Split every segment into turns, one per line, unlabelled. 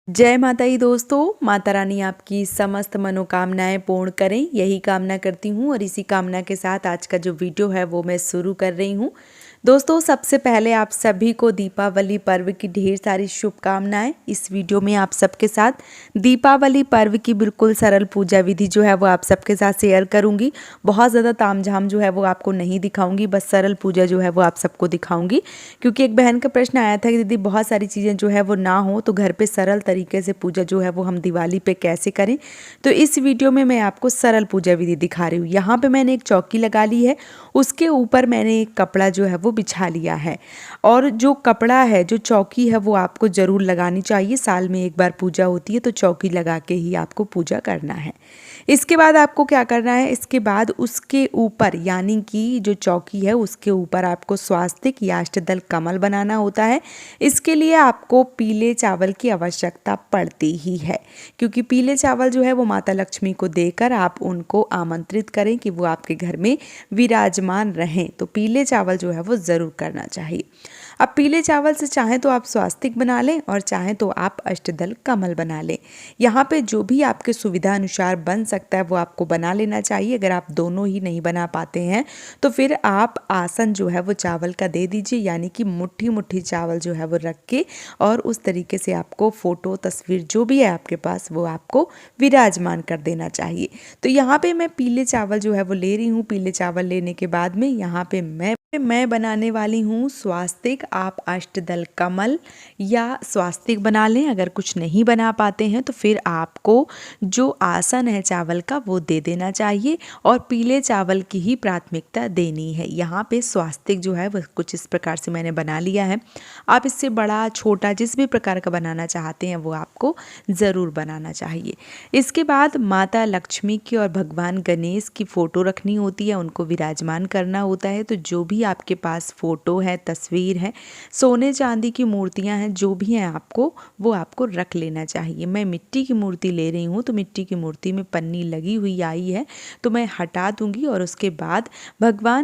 जय माता दी दोस्तों। माता रानी आपकी समस्त मनोकामनाएं पूर्ण करें, यही कामना करती हूँ। और इसी कामना के साथ आज का जो वीडियो है वो मैं शुरू कर रही हूँ। दोस्तों, सबसे पहले आप सभी को दीपावली पर्व की ढेर सारी शुभकामनाएं। इस वीडियो में आप सबके साथ दीपावली पर्व की बिल्कुल सरल पूजा विधि जो है वो आप सबके साथ शेयर करूंगी। बहुत ज़्यादा तामझाम जो है वो आपको नहीं दिखाऊंगी, बस सरल पूजा जो है वो आप सबको दिखाऊंगी। क्योंकि एक बहन का प्रश्न आया था कि दीदी बहुत सारी चीज़ें जो है वो ना हो तो घर पे सरल तरीके से पूजा जो है वो हम दिवाली पे कैसे करें। तो इस वीडियो में मैं आपको सरल पूजा विधि दिखा रही हूँ। यहाँ पे मैंने एक चौकी लगा ली है, उसके ऊपर मैंने एक कपड़ा जो है वो बिछा लिया है। और जो कपड़ा है, जो चौकी है, वो आपको ज़रूर लगानी चाहिए। साल में एक बार पूजा होती है तो चौकी लगा के ही आपको पूजा करना है। इसके बाद आपको क्या करना है, इसके बाद उसके ऊपर यानी कि जो चौकी है उसके ऊपर आपको स्वास्तिक या अष्टदल कमल बनाना होता है। इसके लिए आपको पीले चावल की आवश्यकता पड़ती ही है, क्योंकि पीले चावल जो है वो माता लक्ष्मी को देकर आप उनको आमंत्रित करें कि वो आपके घर में विराजमान रहें। तो पीले चावल जो है वो ज़रूर करना चाहिए। अब पीले चावल से चाहें तो आप स्वास्तिक बना लें और चाहें तो आप अष्टदल कमल बना लें। यहाँ पे जो भी आपके सुविधा अनुसार बन सकता है वो आपको बना लेना चाहिए। अगर आप दोनों ही नहीं बना पाते हैं तो फिर आप आसन जो है वो चावल का दे दीजिए, यानी कि मुट्ठी मुट्ठी चावल जो है वो रख के और उस तरीके से आपको फोटो तस्वीर जो भी है आपके पास वो आपको विराजमान कर देना चाहिए। तो यहाँ पे मैं पीले चावल जो है वो ले रही हूँ। पीले चावल लेने के बाद में यहाँ पे मैं बनाने वाली हूँ स्वास्तिक। आप अष्टदल कमल या स्वास्तिक बना लें। अगर कुछ नहीं बना पाते हैं तो फिर आपको जो आसन है चावल का वो दे देना चाहिए और पीले चावल की ही प्राथमिकता देनी है। यहाँ पे स्वास्तिक जो है वो कुछ इस प्रकार से मैंने बना लिया है। आप इससे बड़ा छोटा जिस भी प्रकार का बनाना चाहते हैं वो आपको ज़रूर बनाना चाहिए। इसके बाद माता लक्ष्मी की और भगवान गणेश की फ़ोटो रखनी होती है, उनको विराजमान करना होता है। तो जो भी आपके पास फ़ोटो है, तस्वीर है, सोने चांदी की मूर्तियां हैं, जो भी हैं वो आपको रख लेना चाहिए। मैं मिट्टी की मूर्ति ले रही हूँ तो मिट्टी की मूर्ति में पन्नी लगी हुई आई है तो मैं हटा दूंगी। और उसके बाद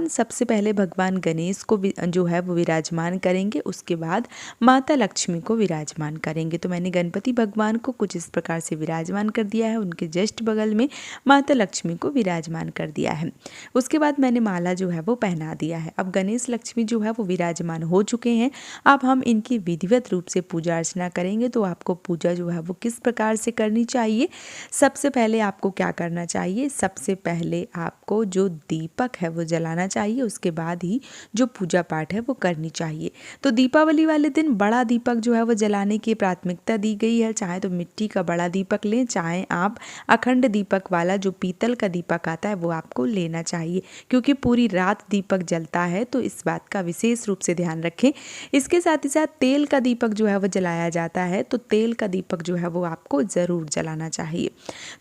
सबसे पहले भगवान गणेश को जो है वो विराजमान करेंगे, उसके बाद माता लक्ष्मी को विराजमान करेंगे। तो मैंने गणपति भगवान को कुछ इस प्रकार से विराजमान कर दिया है, उनके जस्ट बगल में माता लक्ष्मी को विराजमान कर दिया है। उसके बाद मैंने माला जो है वो पहना दिया है। अब गणेश लक्ष्मी जो है वो विराजमान हो चुके हैं। अब हम इनकी विधिवत रूप से पूजा अर्चना करेंगे। तो आपको पूजा जो है वो किस प्रकार से करनी चाहिए, सबसे पहले आपको क्या करना चाहिए, सबसे पहले आपको जो दीपक है वो जलाना चाहिए, उसके बाद ही जो पूजा पाठ है वो करनी चाहिए। तो दीपावली वाले दिन बड़ा दीपक जो है वो जलाने की प्राथमिकता दी गई है। चाहे तो मिट्टी का बड़ा दीपक लें, चाहे आप अखंड दीपक वाला जो पीतल का दीपक आता है वो आपको लेना चाहिए, क्योंकि पूरी रात दीपक जलता है। तो इस बात का विशेष रूप से ध्यान रखें। इसके साथ ही साथ तेल का दीपक जो है वो जलाया जाता है, तो तेल का दीपक जो है वो आपको ज़रूर जलाना चाहिए।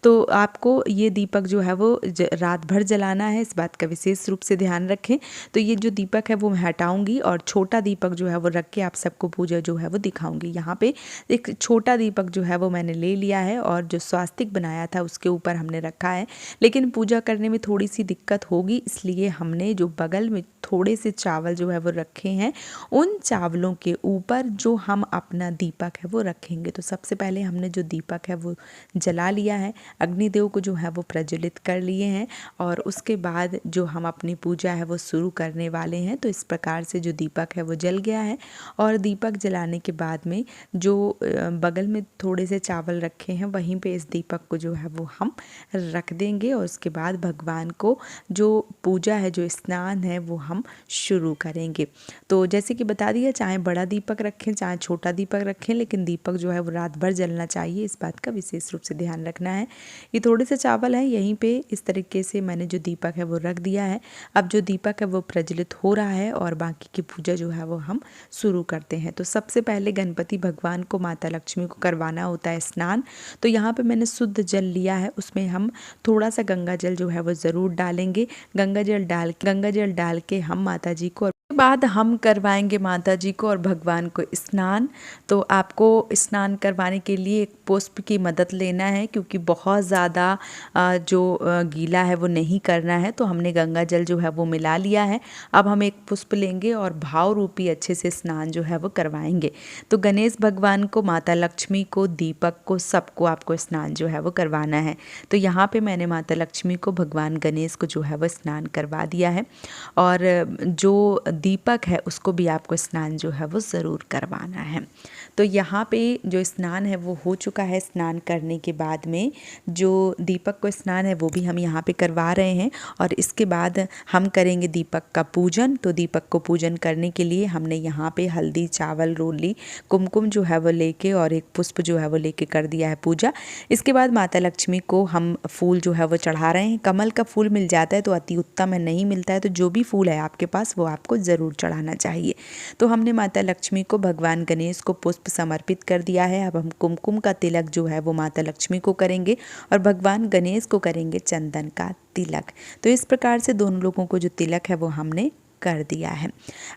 तो आपको ये दीपक जो है वो रात भर जलाना है, इस बात का विशेष रूप से ध्यान रखें। तो ये जो दीपक है वो मैं हटाऊंगी और छोटा दीपक जो है वो रख के आप सबको पूजा जो है वो दिखाऊंगी। यहाँ पे एक छोटा दीपक जो है वो मैंने ले लिया है और जो स्वास्तिक बनाया था उसके ऊपर हमने रखा है। लेकिन पूजा करने में थोड़ी सी दिक्कत होगी, इसलिए हमने जो बगल में थोड़े से चावल जो है वो रखे हैं, उन चावलों के ऊपर जो हम अपना दीपक है वो रखेंगे। तो सबसे पहले हमने जो दीपक है वो जला लिया है, अग्निदेव को जो है वो प्रज्वलित कर लिए हैं और उसके बाद जो हम अपनी पूजा है वो शुरू करने वाले हैं। तो इस प्रकार से जो दीपक है वो जल गया है और दीपक जलाने के बाद में जो बगल में थोड़े से चावल रखे हैं वहीं पे इस दीपक को जो है वो हम रख देंगे और उसके बाद भगवान को जो पूजा है, जो स्नान है, वो हम शुरू करेंगे। तो जैसे कि बता दिया, चाहे बड़ा दीपक रखें चाहे छोटा दीपक रखें, लेकिन दीपक जो है वो रात भर जलना चाहिए, इस बात का विशेष रूप से ध्यान रखना है। ये थोड़े से चावल हैं, यहीं पे इस तरीके से मैंने जो दीपक है वो रख दिया है। अब जो दीपक है वो प्रज्वलित हो रहा है और बाकी की पूजा जो है वो हम शुरू करते हैं। तो सबसे पहले गणपति भगवान को, माता लक्ष्मी को करवाना होता है स्नान। तो यहाँ पे मैंने शुद्ध जल लिया है, उसमें हम थोड़ा सा गंगा जल जो है वो ज़रूर डालेंगे। गंगा जल डाल के हम माता जी को बाद हम करवाएंगे माता जी को और भगवान को स्नान। तो आपको स्नान करवाने के लिए एक पुष्प की मदद लेना है, क्योंकि बहुत ज़्यादा गीला है वो नहीं करना है। तो हमने गंगा जल जो है वो मिला लिया है। अब हम एक पुष्प लेंगे और भाव रूपी अच्छे से स्नान जो है वो करवाएंगे। तो गणेश भगवान को, माता लक्ष्मी को, दीपक को, सबको आपको स्नान जो है वो करवाना है। तो यहाँ पे मैंने माता लक्ष्मी को, भगवान गणेश को जो है वो स्नान करवा दिया है, और जो दीपक है उसको भी आपको स्नान जो है वो ज़रूर करवाना है। तो यहाँ पे जो स्नान है वो हो चुका है। स्नान करने के बाद में जो दीपक को स्नान है वो भी हम यहाँ पे करवा रहे हैं, और इसके बाद हम करेंगे दीपक का पूजन। तो दीपक को पूजन करने के लिए हमने यहाँ पे हल्दी, चावल, रोली, कुमकुम जो है वो लेके और एक पुष्प जो है वो लेके कर दिया है पूजा। इसके बाद माता लक्ष्मी को हम फूल जो है वो चढ़ा रहे हैं। कमल का फूल मिल जाता है तो अति उत्तम है, नहीं मिलता है तो जो भी फूल है आपके पास वो आपको ज़रूर चढ़ाना चाहिए। तो हमने माता लक्ष्मी को, भगवान गणेश को पुष्प समर्पित कर दिया है। अब हम कुमकुम का तिलक जो है वो माता लक्ष्मी को करेंगे और भगवान गणेश को करेंगे चंदन का तिलक। तो इस प्रकार से दोनों लोगों को जो तिलक है वो हमने कर दिया है।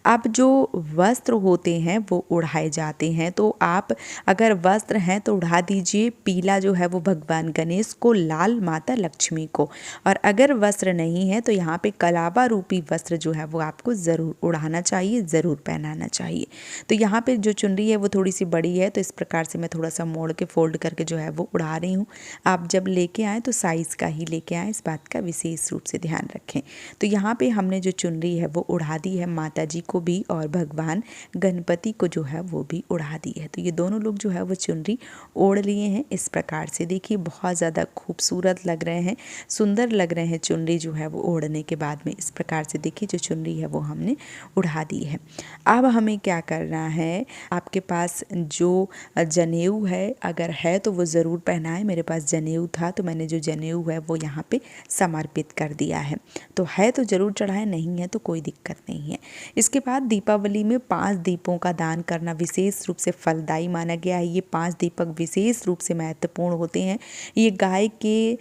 अब जो वस्त्र होते हैं वो उड़ाए जाते हैं। तो आप अगर वस्त्र हैं तो उड़ा दीजिए। पीला जो है वो भगवान गणेश को, लाल माता लक्ष्मी को। और अगर वस्त्र नहीं है तो यहाँ पे कलावा रूपी वस्त्र जो है वो आपको ज़रूर उड़ाना चाहिए, ज़रूर पहनाना चाहिए। तो यहाँ पे जो चुनरी है वो थोड़ी सी बड़ी है, तो इस प्रकार से मैं थोड़ा सा मोड़ के फोल्ड करके जो है वो उड़ा रही हूँ। आप जब लेके आएँ तो साइज़ का ही लेके आएँ, इस बात का विशेष रूप से ध्यान रखें। तो यहाँ पे हमने जो चुनरी है वो उड़ा दी है, माता जी को भी और भगवान गणपति को जो है वो भी उड़ा दी है। तो ये दोनों लोग जो है वो चुनरी ओढ़ लिए हैं। इस प्रकार से देखिए बहुत ज़्यादा खूबसूरत लग रहे हैं, सुंदर लग रहे हैं चुनरी जो है वो ओढ़ने के बाद में। इस प्रकार से देखिए जो चुनरी है वो हमने उड़ा दी है। अब हमें क्या करना है, आपके पास जो जनेऊ है अगर है तो वो ज़रूर पहनाएं। मेरे पास जनेऊ था तो मैंने जो जनेऊ है वो यहाँ पे समर्पित कर दिया है। तो है तो ज़रूर चढ़ाएं, नहीं है तो कोई दिक्कत नहीं है। इसके बाद दीपावली में 5 दीपों का दान करना विशेष रूप से फलदायी माना गया है। ये 5 दीपक विशेष रूप से महत्वपूर्ण होते हैं। ये गाय के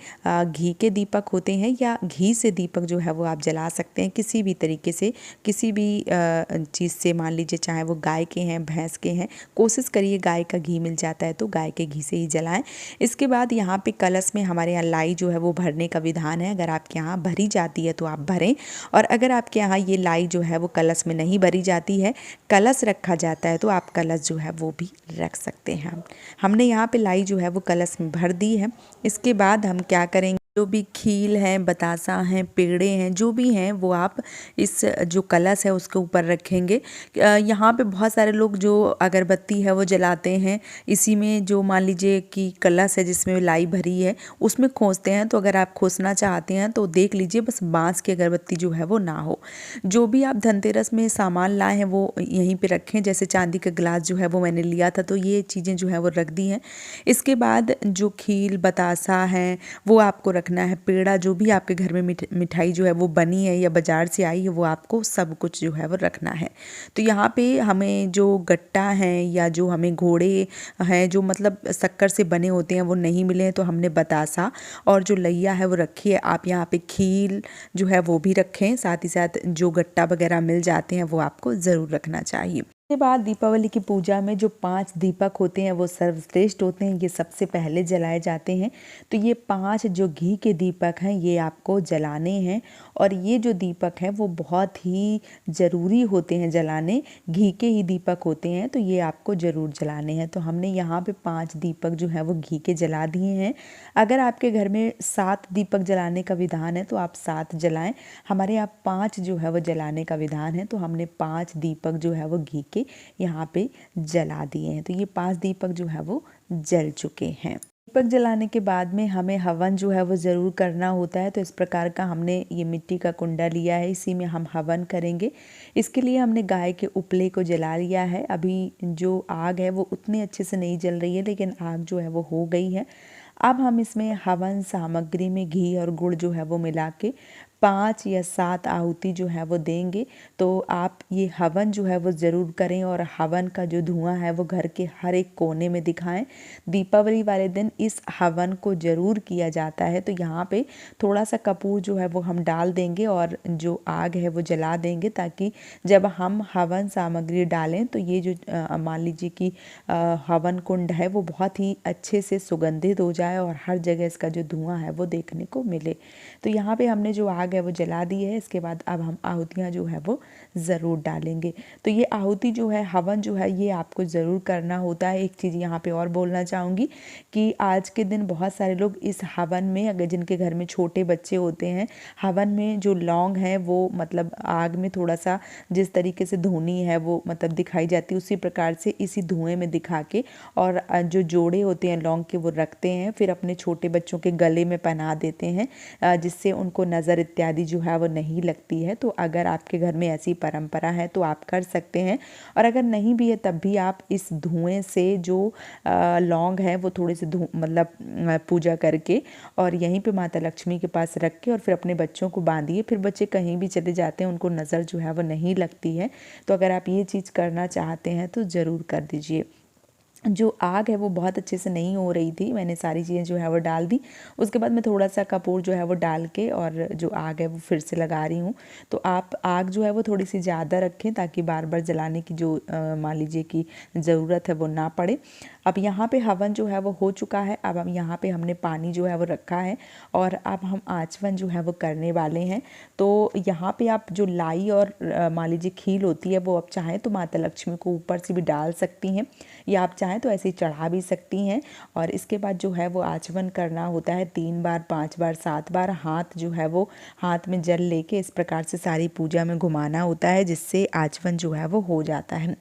घी के दीपक होते हैं, या घी से दीपक जो है वो आप जला सकते हैं किसी भी तरीके से, किसी भी चीज़ से। मान लीजिए चाहे वो गाय के हैं, भैंस के हैं, कोशिश करिए गाय का घी मिल जाता है तो गाय के घी से ही जलाएं। इसके बाद यहाँ पे कलश में हमारे यहाँ लाई जो है वो भरने का विधान है। अगर आपके यहाँ भरी जाती है तो आप भरें, और अगर आपके यहाँ ये लाई जो है वो कलश में नहीं भरी जाती है, कलश रखा जाता है, तो आप कलश जो है वो भी रख सकते हैं। हमने यहाँ पे लाई जो है वो कलश में भर दी है। इसके बाद हम क्या करेंगे, जो भी खील हैं, बतासा हैं, पेड़े हैं, जो भी हैं वो आप इस जो कलश है उसके ऊपर रखेंगे। यहाँ पे बहुत सारे लोग जो अगरबत्ती है वो जलाते हैं, इसी में जो मान लीजिए कि कलश है जिसमें लाई भरी है उसमें खोसते हैं। तो अगर आप खोसना चाहते हैं तो देख लीजिए बस बांस की अगरबत्ती जो है वो ना हो। जो भी आप धनतेरस में सामान लाए हैं वो यहीं पे रखें। जैसे चांदी का गिलास जो है वो मैंने लिया था तो ये चीज़ें जो है वो रख दी हैं। इसके बाद जो खील, बतासा है वो आपको रखना है। पेड़ा, जो भी आपके घर में मिठाई जो है वो बनी है या बाजार से आई है, वो आपको सब कुछ जो है वो रखना है। तो यहाँ पे हमें जो गट्टा है या जो हमें घोड़े हैं जो मतलब शक्कर से बने होते हैं वो नहीं मिले हैं, तो हमने बतासा और जो लैया है वो रखी है। आप यहाँ पे खील जो है वो भी रखें, साथ ही साथ जो गट्टा वगैरह मिल जाते हैं वो आपको ज़रूर रखना चाहिए। के बाद दीपावली की पूजा में जो 5 दीपक होते हैं वो सर्वश्रेष्ठ होते हैं, ये सबसे पहले जलाए जाते हैं। तो ये 5 जो घी के दीपक हैं ये आपको जलाने हैं, और ये जो दीपक हैं वो बहुत ही ज़रूरी होते हैं जलाने, घी के ही दीपक होते हैं, तो ये आपको ज़रूर जलाने हैं। तो हमने यहाँ पे 5 दीपक जो है वो घी के जला दिए हैं। अगर आपके घर में 7 दीपक जलाने का विधान है तो आप 7 जलाएं। हमारे यहाँ 5 जो है वो जलाने का विधान है, तो हमने 5 दीपक जो है वो घी के यहाँ पे जला दिए हैं। तो ये 5 दीपक जो है वो जल चुके हैं। दीपक जलाने के बाद में हमें हवन जो है वो ज़रूर करना होता है। तो इस प्रकार का हमने ये मिट्टी का कुंडा लिया है, इसी में हम हवन करेंगे। इसके लिए हमने गाय के उपले को जला लिया है। अभी जो आग है वो उतनी अच्छे से नहीं जल रही है, लेकिन आग जो है वो हो गई है। अब हम इसमें हवन सामग्री में घी और गुड़ जो है वो मिला के 5 या 7 आहुति जो है वो देंगे। तो आप ये हवन जो है वो ज़रूर करें और हवन का जो धुआं है वो घर के हर एक कोने में दिखाएं। दीपावली वाले दिन इस हवन को ज़रूर किया जाता है। तो यहाँ पे थोड़ा सा कपूर जो है वो हम डाल देंगे और जो आग है वो जला देंगे, ताकि जब हम हवन सामग्री डालें तो ये जो मान लीजिए कि हवन कुंड है वो बहुत ही अच्छे से सुगंधित हो जाए और हर जगह इसका जो धुआं है वो देखने को मिले। तो यहाँ पे हमने जो आग है वो जला दी है। इसके बाद अब हम आहुतियाँ जो है वो ज़रूर डालेंगे। तो ये आहुति जो है, हवन जो है, ये आपको ज़रूर करना होता है। एक चीज़ यहाँ पे और बोलना चाहूँगी कि आज के दिन बहुत सारे लोग इस हवन में, अगर जिनके घर में छोटे बच्चे होते हैं, हवन में जो लौंग है वो मतलब आग में थोड़ा सा जिस तरीके से धुनी है वो मतलब दिखाई जाती है, उसी प्रकार से इसी धुएं में दिखा के और जो जोड़े होते हैं लौंग के वो रखते हैं, फिर अपने छोटे बच्चों के गले में पहना देते हैं, जिससे उनको नज़र इत्यादि जो है वो नहीं लगती है। तो अगर आपके घर में ऐसी परंपरा है तो आप कर सकते हैं, और अगर नहीं भी है तब भी आप इस धुएं से जो लौंग है वो थोड़े से मतलब पूजा करके और यहीं पे माता लक्ष्मी के पास रख के और फिर अपने बच्चों को बांधिए। फिर बच्चे कहीं भी चले जाते हैं, उनको नज़र जो है वो नहीं लगती है। तो अगर आप ये चीज़ करना चाहते हैं तो ज़रूर कर दीजिए। जो आग है वो बहुत अच्छे से नहीं हो रही थी, मैंने सारी चीज़ें जो है वो डाल दी। उसके बाद मैं थोड़ा सा कपूर जो है वो डाल के और जो आग है वो फिर से लगा रही हूँ। तो आप आग जो है वो थोड़ी सी ज़्यादा रखें ताकि बार बार जलाने की जो मान लीजिए कि ज़रूरत है वो ना पड़े। अब यहाँ पे हवन जो है वो हो चुका है। अब हम यहाँ पे हमने पानी जो है वो रखा है और अब हम आचमन जो है वो करने वाले हैं। तो यहाँ पे आप जो लाई और मान लीजिए खील होती है वो आप चाहें तो माता लक्ष्मी को ऊपर से भी डाल सकती हैं, या आप चाहें तो ऐसे ही चढ़ा भी सकती हैं। और इसके बाद जो है वो आचमन करना होता है 3 बार, 5 बार, 7 बार। हाथ जो है वो हाथ में जल लेके इस प्रकार से सारी पूजा में घुमाना होता है, जिससे आचमन जो है वो हो जाता है।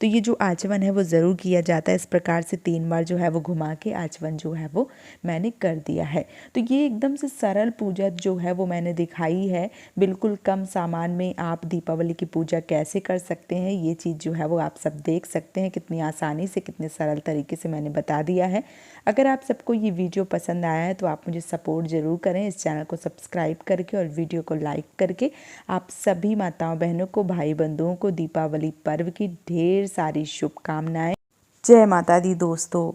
तो ये जो आचमन है वो ज़रूर किया जाता है। इस प्रकार से 3 बार जो है वो घुमा के आचमन जो है वो मैंने कर दिया है। तो ये एकदम से सरल पूजा जो है वो मैंने दिखाई है। बिल्कुल कम सामान में आप दीपावली की पूजा कैसे कर सकते हैं, ये चीज़ जो है वो आप सब देख सकते हैं। कितनी आसानी से, कितने सरल तरीके से मैंने बता दिया है। अगर आप सबको ये वीडियो पसंद आया है तो आप मुझे सपोर्ट ज़रूर करें, इस चैनल को सब्सक्राइब करके और वीडियो को लाइक करके। आप सभी माताओं बहनों को, भाई बंधुओं को दीपावली पर्व की ढेर सारी शुभकामनाएं। जय माता दी दोस्तों।